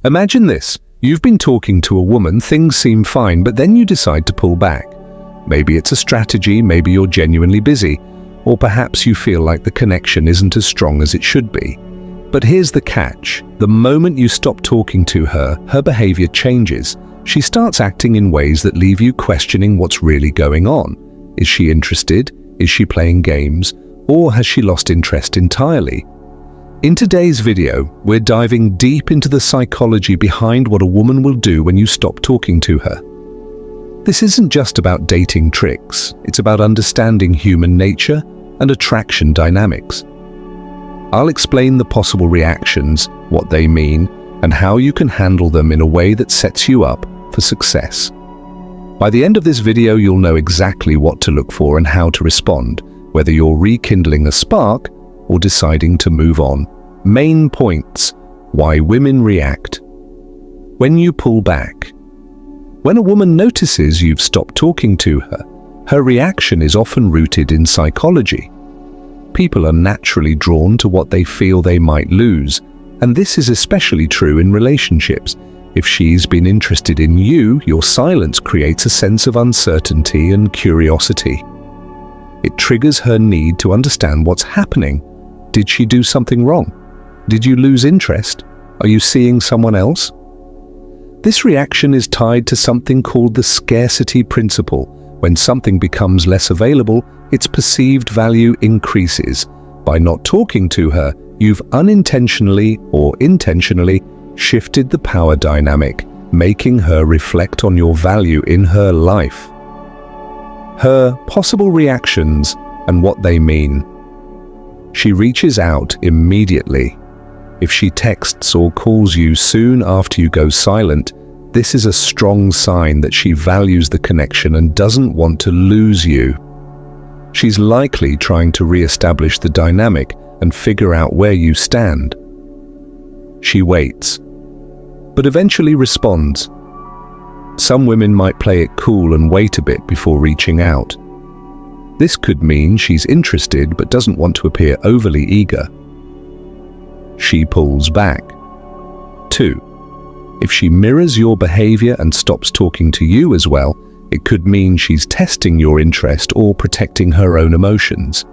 Imagine this. You've been talking to a woman, things seem fine, but then you decide to pull back. Maybe it's a strategy, maybe you're genuinely busy, or perhaps you feel like the connection isn't as strong as it should be. But here's the catch. The moment you stop talking to her, her behavior changes. She starts acting in ways that leave you questioning what's really going on. Is she interested? Is she playing games? Or has she lost interest entirely? In today's video, we're diving deep into the psychology behind what a woman will do when you stop talking to her. This isn't just about dating tricks, it's about understanding human nature and attraction dynamics. I'll explain the possible reactions, what they mean, and how you can handle them in a way that sets you up for success. By the end of this video, you'll know exactly what to look for and how to respond, whether you're rekindling a spark or deciding to move on. Main points: why women react. When you pull back. When a woman notices you've stopped talking to her, her reaction is often rooted in psychology. People are naturally drawn to what they feel they might lose, and this is especially true in relationships. If she's been interested in you, your silence creates a sense of uncertainty and curiosity. It triggers her need to understand what's happening. Did she do something wrong? Did you lose interest? Are you seeing someone else? This reaction is tied to something called the scarcity principle. When something becomes less available, its perceived value increases. By not talking to her, you've unintentionally or intentionally shifted the power dynamic, making her reflect on your value in her life. Her possible reactions and what they mean. She reaches out immediately. If she texts or calls you soon after you go silent, this is a strong sign that she values the connection and doesn't want to lose you. She's likely trying to re-establish the dynamic and figure out where you stand. She waits, but eventually responds. Some women might play it cool and wait a bit before reaching out. This could mean she's interested but doesn't want to appear overly eager. She pulls back. 2. If she mirrors your behavior and stops talking to you as well, it could mean she's testing your interest or protecting her own emotions.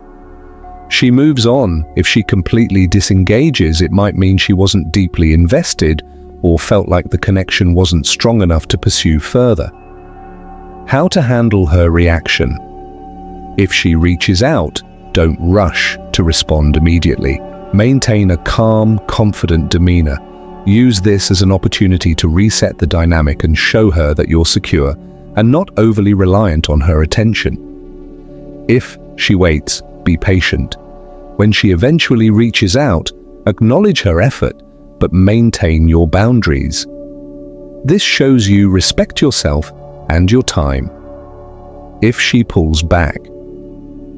She moves on. If she completely disengages, it might mean she wasn't deeply invested or felt like the connection wasn't strong enough to pursue further. How to handle her reaction. If she reaches out, don't rush to respond immediately. Maintain a calm, confident demeanor. Use this as an opportunity to reset the dynamic and show her that you're secure and not overly reliant on her attention. If she waits, be patient. When she eventually reaches out, acknowledge her effort, but maintain your boundaries. This shows you respect yourself and your time. If she pulls back.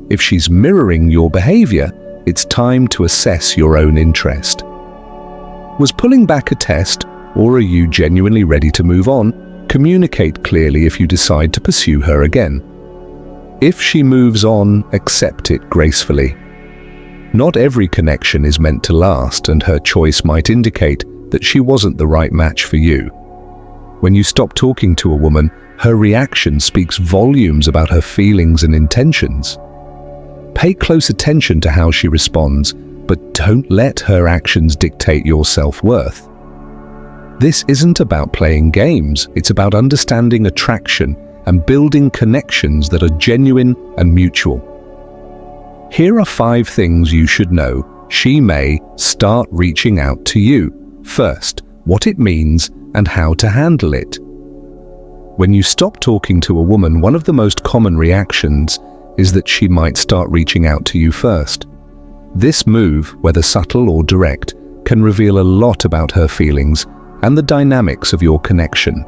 If she's mirroring your behavior, it's time to assess your own interest. Was pulling back a test, or are you genuinely ready to move on? Communicate clearly if you decide to pursue her again. If she moves on, accept it gracefully. Not every connection is meant to last, and her choice might indicate that she wasn't the right match for you. When you stop talking to a woman, her reaction speaks volumes about her feelings and intentions. Pay close attention to how she responds, but don't let her actions dictate your self-worth. This isn't about playing games, it's about understanding attraction and building connections that are genuine and mutual. Here are 5 things you should know. She may start reaching out to you. First, what it means and how to handle it. When you stop talking to a woman, one of the most common reactions is that she might start reaching out to you first. This move, whether subtle or direct, can reveal a lot about her feelings and the dynamics of your connection.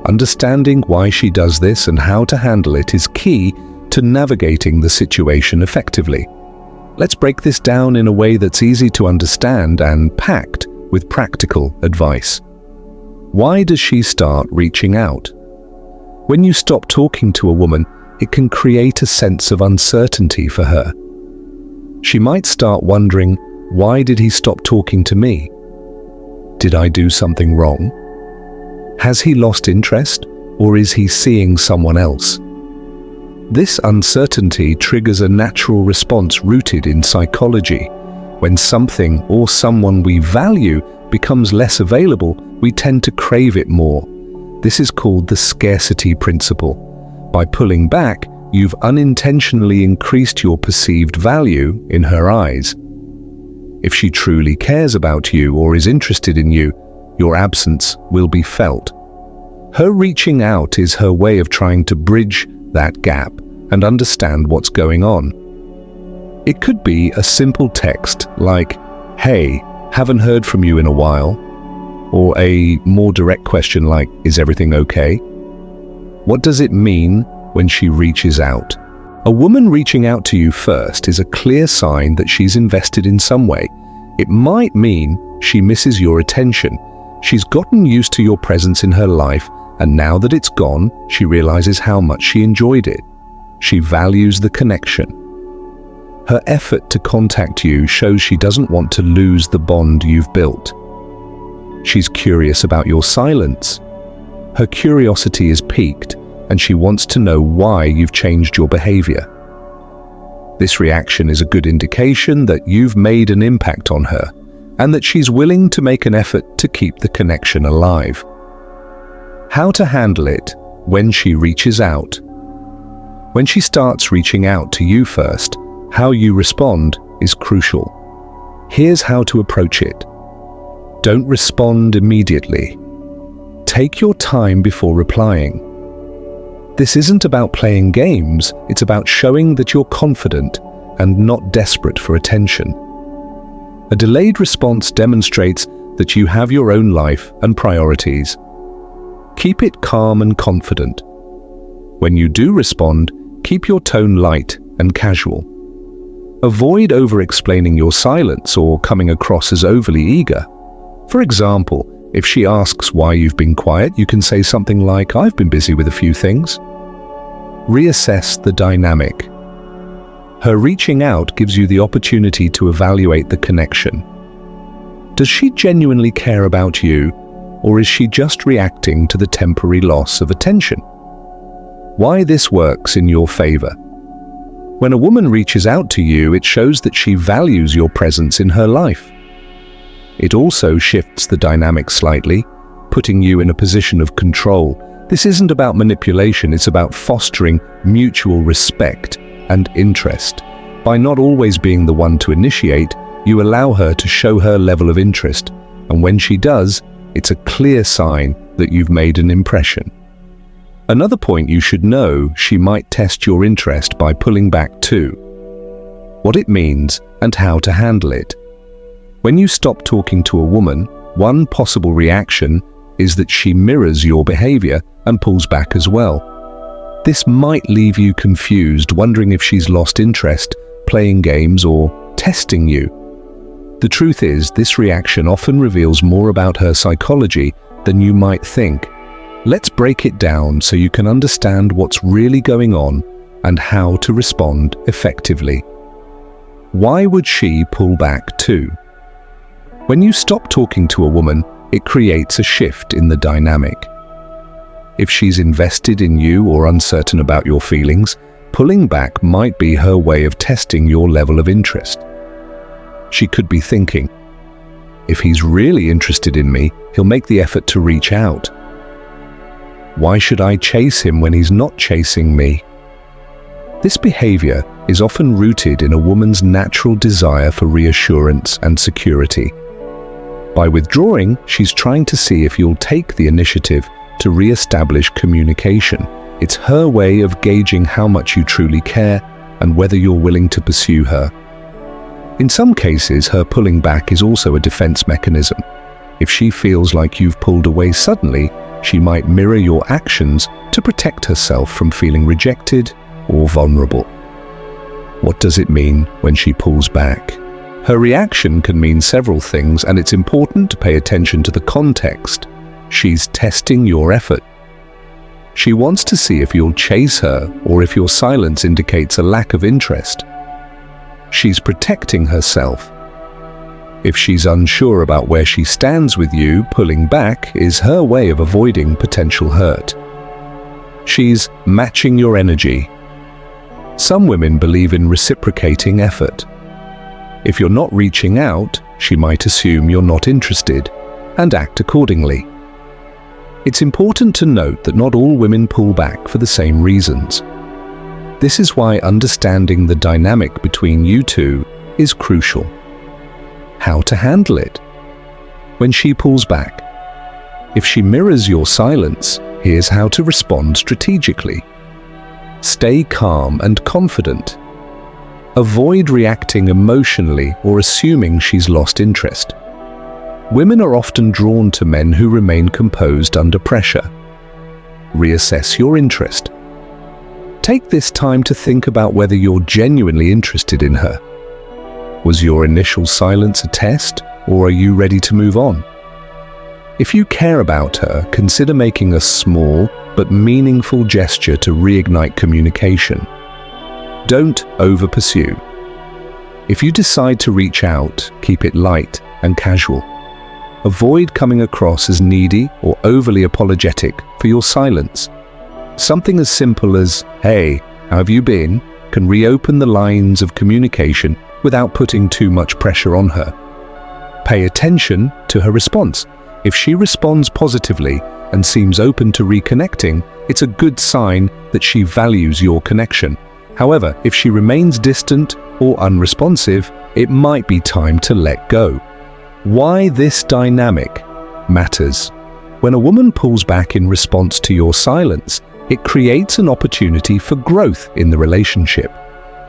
Understanding why she does this and how to handle it is key to navigating the situation effectively. Let's break this down in a way that's easy to understand and packed with practical advice. Why does she start reaching out? When you stop talking to a woman, it can create a sense of uncertainty for her. She might start wondering, why did he stop talking to me? Did I do something wrong? Has he lost interest, or is he seeing someone else? This uncertainty triggers a natural response rooted in psychology. When something or someone we value becomes less available, we tend to crave it more. This is called the scarcity principle. By pulling back, you've unintentionally increased your perceived value in her eyes. If she truly cares about you or is interested in you, your absence will be felt. Her reaching out is her way of trying to bridge that gap and understand what's going on. It could be a simple text like, "Hey, haven't heard from you in a while," or a more direct question like, "Is everything okay?" What does it mean when she reaches out? A woman reaching out to you first is a clear sign that she's invested in some way. It might mean she misses your attention. She's gotten used to your presence in her life, and now that it's gone, she realizes how much she enjoyed it. She values the connection. Her effort to contact you shows she doesn't want to lose the bond you've built. She's curious about your silence. Her curiosity is piqued, and she wants to know why you've changed your behavior. This reaction is a good indication that you've made an impact on her, and that she's willing to make an effort to keep the connection alive. How to handle it when she reaches out. When she starts reaching out to you first, how you respond is crucial. Here's how to approach it. Don't respond immediately. Take your time before replying. This isn't about playing games, it's about showing that you're confident and not desperate for attention. A delayed response demonstrates that you have your own life and priorities. Keep it calm and confident. When you do respond, keep your tone light and casual. Avoid over-explaining your silence or coming across as overly eager. For example, if she asks why you've been quiet, you can say something like, "I've been busy with a few things." Reassess the dynamic. Her reaching out gives you the opportunity to evaluate the connection. Does she genuinely care about you, or is she just reacting to the temporary loss of attention? Why this works in your favor. When a woman reaches out to you, it shows that she values your presence in her life. It also shifts the dynamic slightly, putting you in a position of control. This isn't about manipulation, it's about fostering mutual respect and interest. By not always being the one to initiate, you allow her to show her level of interest, and when she does, it's a clear sign that you've made an impression. Another point you should know, she might test your interest by pulling back too. What it means and how to handle it. When you stop talking to a woman, one possible reaction is that she mirrors your behavior and pulls back as well. This might leave you confused, wondering if she's lost interest, playing games, or testing you. The truth is, this reaction often reveals more about her psychology than you might think. Let's break it down so you can understand what's really going on and how to respond effectively. Why would she pull back too? When you stop talking to a woman, it creates a shift in the dynamic. If she's invested in you or uncertain about your feelings, pulling back might be her way of testing your level of interest. She could be thinking, if he's really interested in me, he'll make the effort to reach out. Why should I chase him when he's not chasing me? This behavior is often rooted in a woman's natural desire for reassurance and security. By withdrawing, she's trying to see if you'll take the initiative to re-establish communication. It's her way of gauging how much you truly care and whether you're willing to pursue her. In some cases, her pulling back is also a defense mechanism. If she feels like you've pulled away suddenly, she might mirror your actions to protect herself from feeling rejected or vulnerable. What does it mean when she pulls back? Her reaction can mean several things, and it's important to pay attention to the context. She's testing your effort. She wants to see if you'll chase her or if your silence indicates a lack of interest. She's protecting herself. If she's unsure about where she stands with you, pulling back is her way of avoiding potential hurt. She's matching your energy. Some women believe in reciprocating effort. If you're not reaching out, she might assume you're not interested and act accordingly. It's important to note that not all women pull back for the same reasons. This is why understanding the dynamic between you two is crucial. How to handle it? When she pulls back, if she mirrors your silence, here's how to respond strategically. Stay calm and confident. Avoid reacting emotionally or assuming she's lost interest. Women are often drawn to men who remain composed under pressure. Reassess your interest. Take this time to think about whether you're genuinely interested in her. Was your initial silence a test, or are you ready to move on? If you care about her, consider making a small but meaningful gesture to reignite communication. Don't over-pursue. If you decide to reach out, keep it light and casual. Avoid coming across as needy or overly apologetic for your silence. Something as simple as, "Hey, how have you been?" can reopen the lines of communication without putting too much pressure on her. Pay attention to her response. If she responds positively and seems open to reconnecting, it's a good sign that she values your connection. However, if she remains distant or unresponsive, it might be time to let go. Why this dynamic matters. When a woman pulls back in response to your silence, it creates an opportunity for growth in the relationship.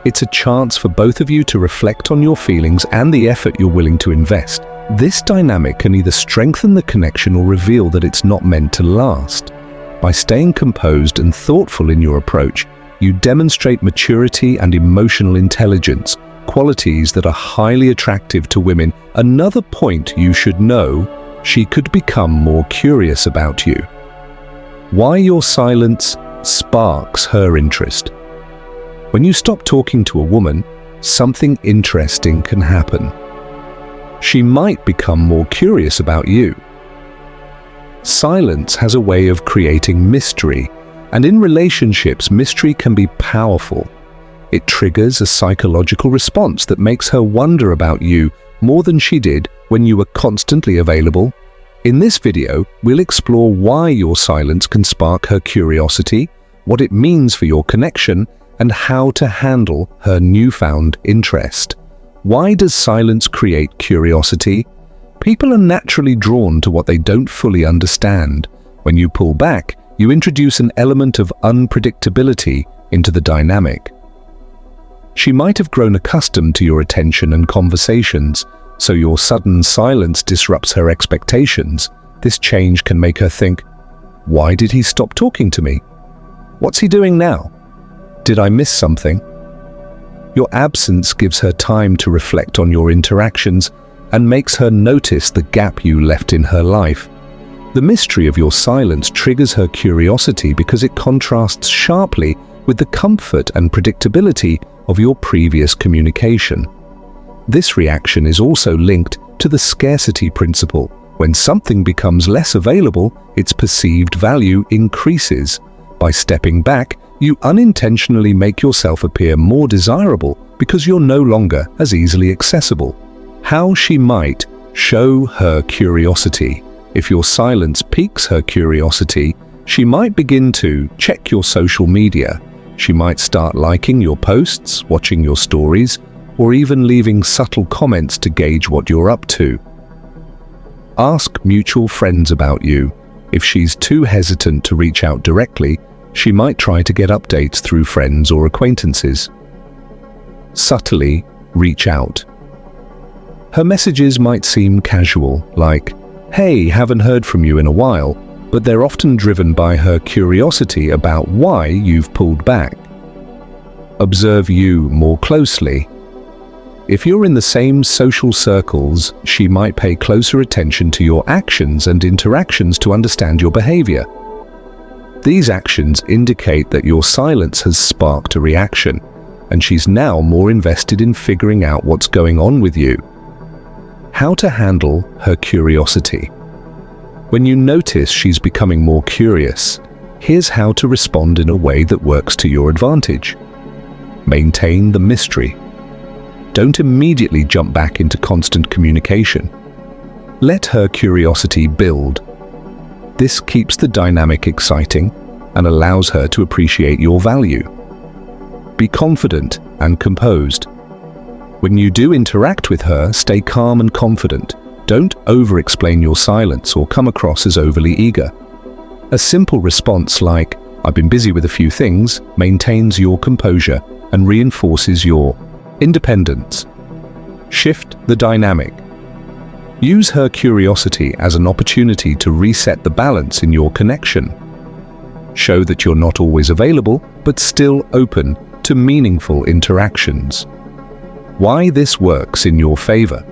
It's a chance for both of you to reflect on your feelings and the effort you're willing to invest. This dynamic can either strengthen the connection or reveal that it's not meant to last. By staying composed and thoughtful in your approach, you demonstrate maturity and emotional intelligence, qualities that are highly attractive to women. Another point you should know, she could become more curious about you. Why your silence sparks her interest. When you stop talking to a woman, something interesting can happen. She might become more curious about you. Silence has a way of creating mystery, and in relationships, mystery can be powerful. It triggers a psychological response that makes her wonder about you more than she did when you were constantly available. In this video, we'll explore why your silence can spark her curiosity, what it means for your connection, and how to handle her newfound interest. Why does silence create curiosity? People are naturally drawn to what they don't fully understand. When you pull back, you introduce an element of unpredictability into the dynamic. She might have grown accustomed to your attention and conversations, so your sudden silence disrupts her expectations. This change can make her think, "Why did he stop talking to me? What's he doing now? Did I miss something?" Your absence gives her time to reflect on your interactions and makes her notice the gap you left in her life. The mystery of your silence triggers her curiosity because it contrasts sharply with the comfort and predictability of your previous communication. This reaction is also linked to the scarcity principle. When something becomes less available, its perceived value increases. By stepping back, you unintentionally make yourself appear more desirable because you're no longer as easily accessible. How she might show her curiosity. If your silence piques her curiosity, she might begin to check your social media. She might start liking your posts, watching your stories, or even leaving subtle comments to gauge what you're up to. Ask mutual friends about you. If she's too hesitant to reach out directly, she might try to get updates through friends or acquaintances. Subtly reach out. Her messages might seem casual, like, "Hey, haven't heard from you in a while," but they're often driven by her curiosity about why you've pulled back. Observe you more closely. If you're in the same social circles, she might pay closer attention to your actions and interactions to understand your behavior. These actions indicate that your silence has sparked a reaction, and she's now more invested in figuring out what's going on with you. How to handle her curiosity. When you notice she's becoming more curious, here's how to respond in a way that works to your advantage. Maintain the mystery. Don't immediately jump back into constant communication. Let her curiosity build. This keeps the dynamic exciting and allows her to appreciate your value. Be confident and composed. When you do interact with her, stay calm and confident. Don't over-explain your silence or come across as overly eager. A simple response like, "I've been busy with a few things," maintains your composure and reinforces your independence. Shift the dynamic. Use her curiosity as an opportunity to reset the balance in your connection. Show that you're not always available, but still open to meaningful interactions. Why this works in your favor.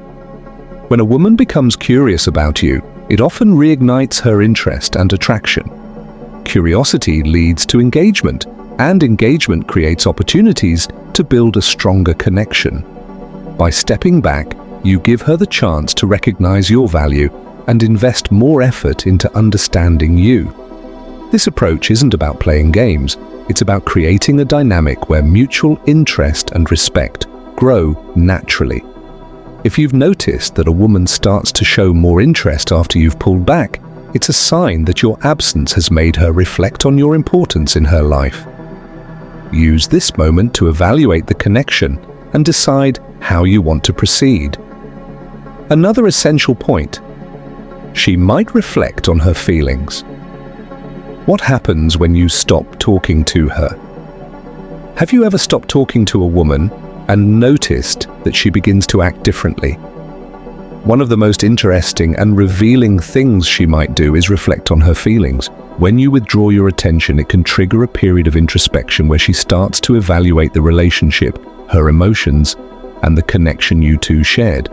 When a woman becomes curious about you, it often reignites her interest and attraction. Curiosity leads to engagement, and engagement creates opportunities to build a stronger connection. By stepping back, you give her the chance to recognize your value and invest more effort into understanding you. This approach isn't about playing games, it's about creating a dynamic where mutual interest and respect grow naturally. If you've noticed that a woman starts to show more interest after you've pulled back, it's a sign that your absence has made her reflect on your importance in her life. Use this moment to evaluate the connection and decide how you want to proceed. Another essential point: she might reflect on her feelings. What happens when you stop talking to her? Have you ever stopped talking to a woman and noticed that she begins to act differently? One of the most interesting and revealing things she might do is reflect on her feelings. When you withdraw your attention, it can trigger a period of introspection where she starts to evaluate the relationship, her emotions, and the connection you two shared.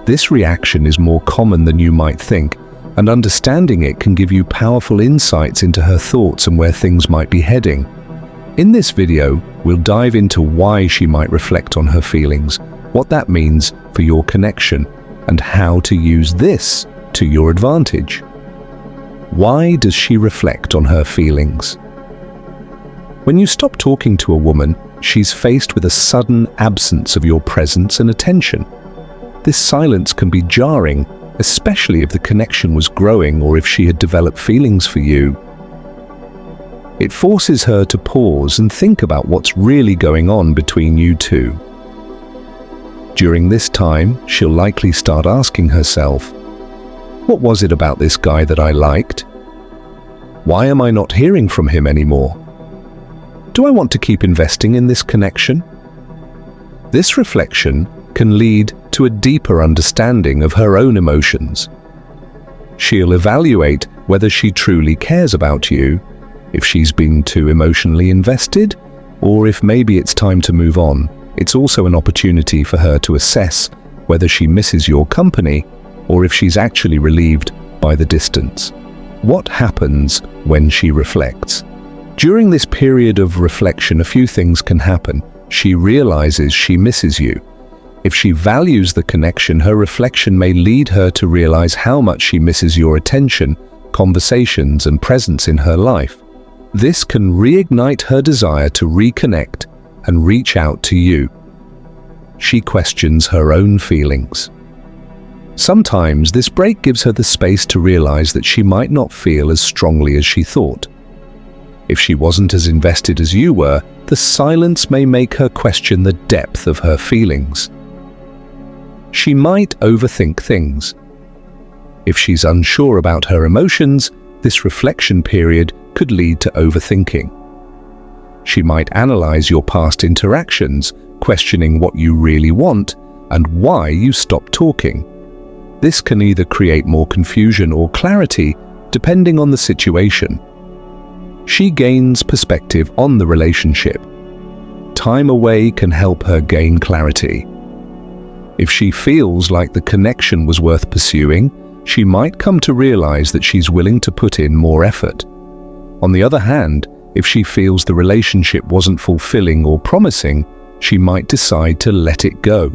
This reaction is more common than you might think, and understanding it can give you powerful insights into her thoughts and where things might be heading. In this video, we'll dive into why she might reflect on her feelings, what that means for your connection, and how to use this to your advantage. Why does she reflect on her feelings? When you stop talking to a woman, she's faced with a sudden absence of your presence and attention. This silence can be jarring, especially if the connection was growing or if she had developed feelings for you. It forces her to pause and think about what's really going on between you two. During this time, she'll likely start asking herself, "What was it about this guy that I liked? Why am I not hearing from him anymore? Do I want to keep investing in this connection?" This reflection can lead to a deeper understanding of her own emotions. She'll evaluate whether she truly cares about you, if she's been too emotionally invested, or if maybe it's time to move on. It's also an opportunity for her to assess whether she misses your company or if she's actually relieved by the distance. What happens when she reflects? During this period of reflection, a few things can happen. She realizes she misses you. If she values the connection, her reflection may lead her to realize how much she misses your attention, conversations, and presence in her life. This can reignite her desire to reconnect and reach out to you. She questions her own feelings. Sometimes this break gives her the space to realize that she might not feel as strongly as she thought. If she wasn't as invested as you were, the silence may make her question the depth of her feelings. She might overthink things. If she's unsure about her emotions, this reflection period could lead to overthinking. She might analyze your past interactions, questioning what you really want and why you stopped talking. This can either create more confusion or clarity, depending on the situation. She gains perspective on the relationship. Time away can help her gain clarity. If she feels like the connection was worth pursuing, she might come to realize that she's willing to put in more effort. On the other hand, if she feels the relationship wasn't fulfilling or promising, she might decide to let it go.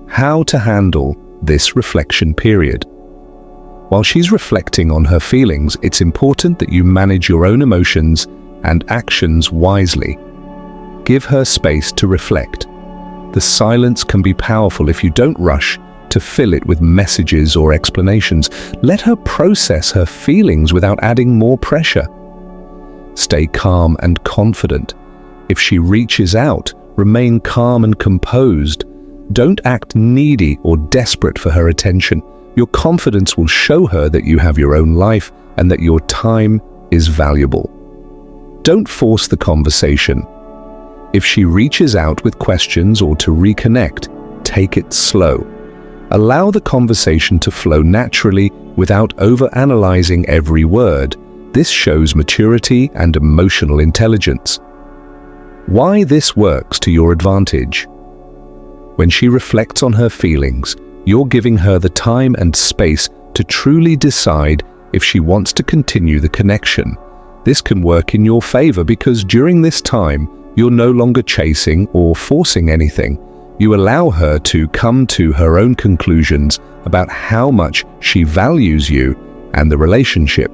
How to handle this reflection period. While she's reflecting on her feelings, it's important that you manage your own emotions and actions wisely. Give her space to reflect. The silence can be powerful if you don't rush to fill it with messages or explanations. Let her process her feelings without adding more pressure. Stay calm and confident. If she reaches out, remain calm and composed. Don't act needy or desperate for her attention. Your confidence will show her that you have your own life and that your time is valuable. Don't force the conversation. If she reaches out with questions or to reconnect, take it slow. Allow the conversation to flow naturally without overanalyzing every word. This shows maturity and emotional intelligence. Why this works to your advantage. When she reflects on her feelings, you're giving her the time and space to truly decide if she wants to continue the connection. This can work in your favor because during this time, you're no longer chasing or forcing anything. You allow her to come to her own conclusions about how much she values you and the relationship.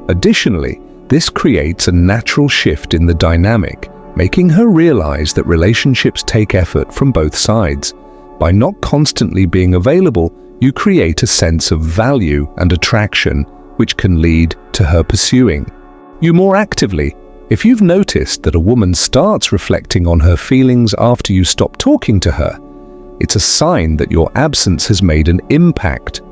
Additionally, this creates a natural shift in the dynamic, making her realize that relationships take effort from both sides. By not constantly being available, you create a sense of value and attraction, which can lead to her pursuing you more actively. If you've noticed that a woman starts reflecting on her feelings after you stop talking to her, it's a sign that your absence has made an impact.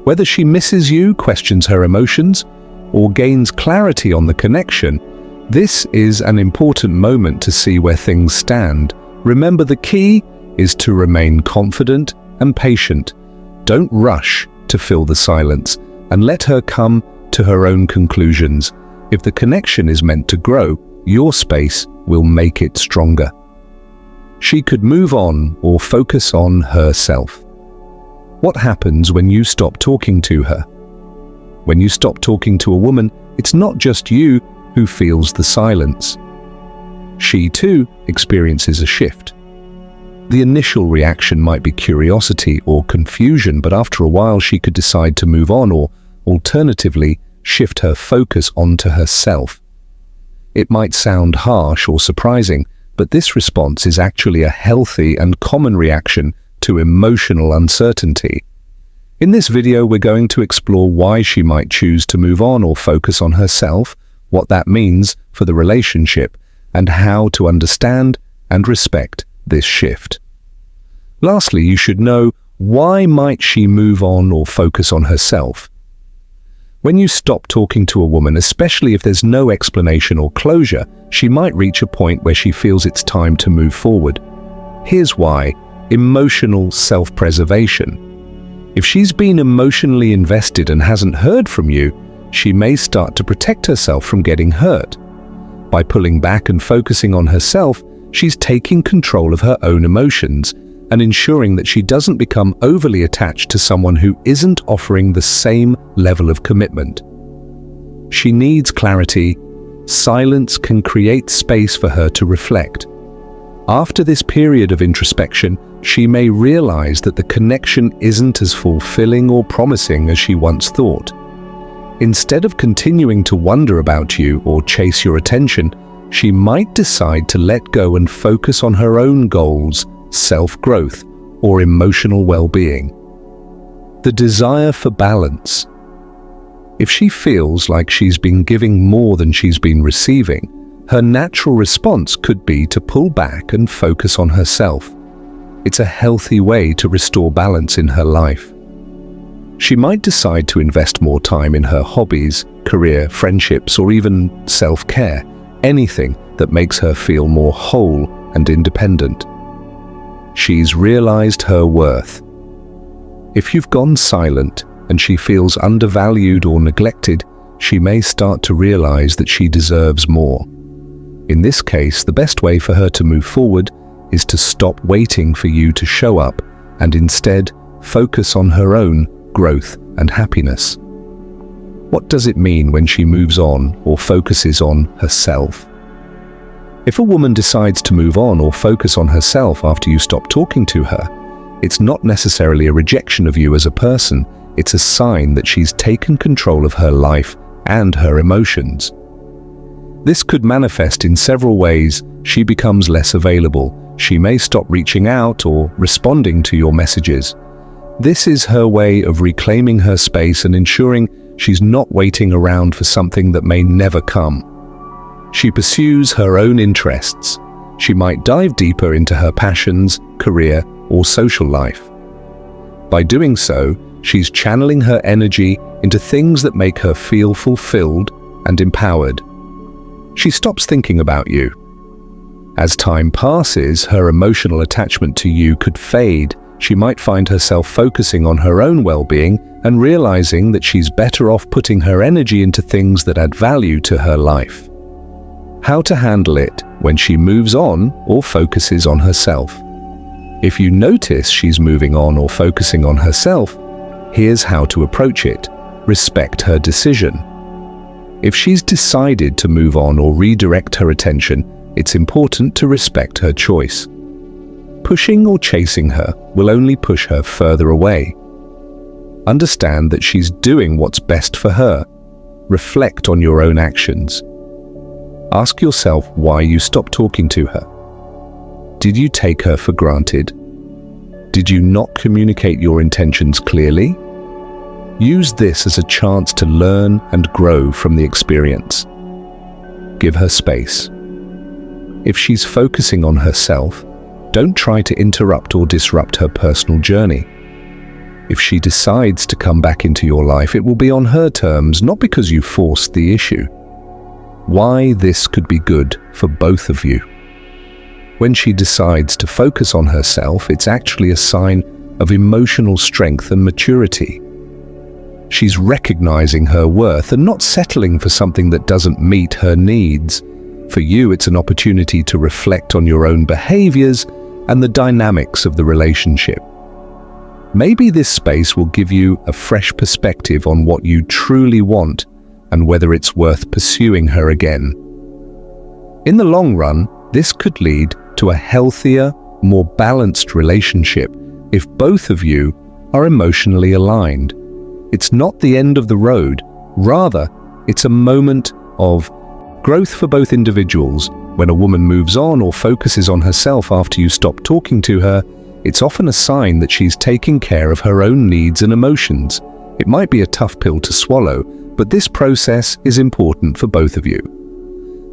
Whether she misses you, questions her emotions, or gains clarity on the connection, this is an important moment to see where things stand. Remember, the key is to remain confident and patient. Don't rush to fill the silence and let her come to her own conclusions. If the connection is meant to grow, your space will make it stronger. She could move on or focus on herself. What happens when you stop talking to her? When you stop talking to a woman, it's not just you who feels the silence. She too experiences a shift. The initial reaction might be curiosity or confusion, but after a while she could decide to move on or, alternatively, shift her focus onto herself. It might sound harsh or surprising, but this response is actually a healthy and common reaction to emotional uncertainty. In this video, we're going to explore why she might choose to move on or focus on herself, what that means for the relationship, and how to understand and respect this shift. Lastly, you should know, why might she move on or focus on herself? When you stop talking to a woman, especially if there's no explanation or closure, she might reach a point where she feels it's time to move forward. Here's why: emotional self-preservation. If she's been emotionally invested and hasn't heard from you, she may start to protect herself from getting hurt. By pulling back and focusing on herself, she's taking control of her own emotions and ensuring that she doesn't become overly attached to someone who isn't offering the same level of commitment. She needs clarity. Silence can create space for her to reflect. After this period of introspection, she may realize that the connection isn't as fulfilling or promising as she once thought. Instead of continuing to wonder about you or chase your attention, she might decide to let go and focus on her own goals, self-growth, or emotional well-being. The desire for balance. If she feels like she's been giving more than she's been receiving, her natural response could be to pull back and focus on herself. It's a healthy way to restore balance in her life. She might decide to invest more time in her hobbies, career, friendships, or even self-care, anything that makes her feel more whole and independent. She's realized her worth. If you've gone silent and she feels undervalued or neglected, she may start to realize that she deserves more. In this case, the best way for her to move forward is to stop waiting for you to show up and instead focus on her own growth and happiness. What does it mean when she moves on or focuses on herself? If a woman decides to move on or focus on herself after you stop talking to her, It's not necessarily a rejection of you as a person, it's a sign that she's taken control of her life and her emotions. This could manifest in several ways. She becomes less available. She may stop reaching out or responding to your messages. This is her way of reclaiming her space and ensuring she's not waiting around for something that may never come. She pursues her own interests. She might dive deeper into her passions, career, or social life. By doing so, she's channeling her energy into things that make her feel fulfilled and empowered. She stops thinking about you. As time passes, her emotional attachment to you could fade. She might find herself focusing on her own well-being and realizing that she's better off putting her energy into things that add value to her life. How to handle it when she moves on or focuses on herself. If you notice she's moving on or focusing on herself, here's how to approach it. Respect her decision. If she's decided to move on or redirect her attention, it's important to respect her choice. Pushing or chasing her will only push her further away. Understand that she's doing what's best for her. Reflect on your own actions. Ask yourself why you stopped talking to her. Did you take her for granted? Did you not communicate your intentions clearly? Use this as a chance to learn and grow from the experience. Give her space. If she's focusing on herself, don't try to interrupt or disrupt her personal journey. If she decides to come back into your life, it will be on her terms, not because you forced the issue. Why this could be good for both of you. When she decides to focus on herself, it's actually a sign of emotional strength and maturity. She's recognizing her worth and not settling for something that doesn't meet her needs. For you, it's an opportunity to reflect on your own behaviors and the dynamics of the relationship. Maybe this space will give you a fresh perspective on what you truly want and whether it's worth pursuing her again. In the long run, this could lead to a healthier, more balanced relationship if both of you are emotionally aligned. It's not the end of the road. Rather, it's a moment of growth for both individuals. When a woman moves on or focuses on herself after you stop talking to her, it's often a sign that she's taking care of her own needs and emotions. It might be a tough pill to swallow, but this process is important for both of you.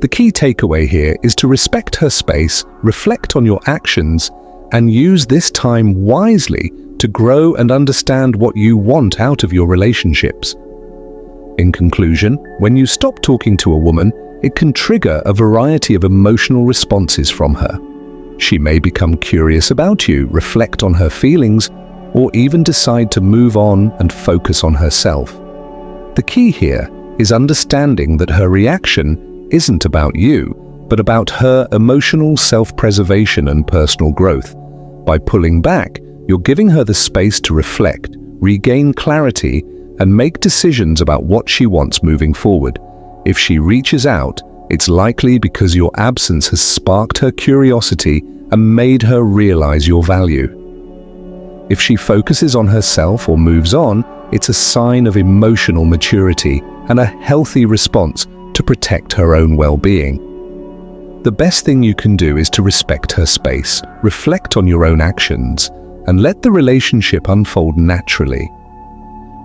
The key takeaway here is to respect her space, reflect on your actions, and use this time wisely to grow and understand what you want out of your relationships. In conclusion, when you stop talking to a woman, it can trigger a variety of emotional responses from her. She may become curious about you, reflect on her feelings, or even decide to move on and focus on herself. The key here is understanding that her reaction isn't about you, but about her emotional self-preservation and personal growth. By pulling back, you're giving her the space to reflect, regain clarity, and make decisions about what she wants moving forward. If she reaches out, it's likely because your absence has sparked her curiosity and made her realize your value. If she focuses on herself or moves on, it's a sign of emotional maturity and a healthy response to protect her own well-being. The best thing you can do is to respect her space, reflect on your own actions, and let the relationship unfold naturally.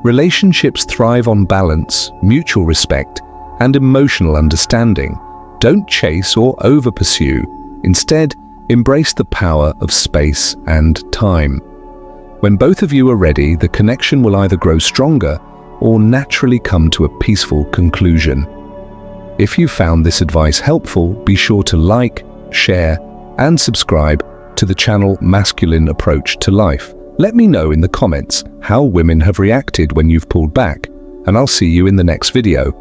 Relationships thrive on balance, mutual respect, and emotional understanding. Don't chase or over-pursue. Instead, embrace the power of space and time. When both of you are ready, the connection will either grow stronger or naturally come to a peaceful conclusion. If you found this advice helpful, be sure to like, share, and subscribe to the channel Masculine Approach to Life. Let me know in the comments how women have reacted when you've pulled back, and I'll see you in the next video.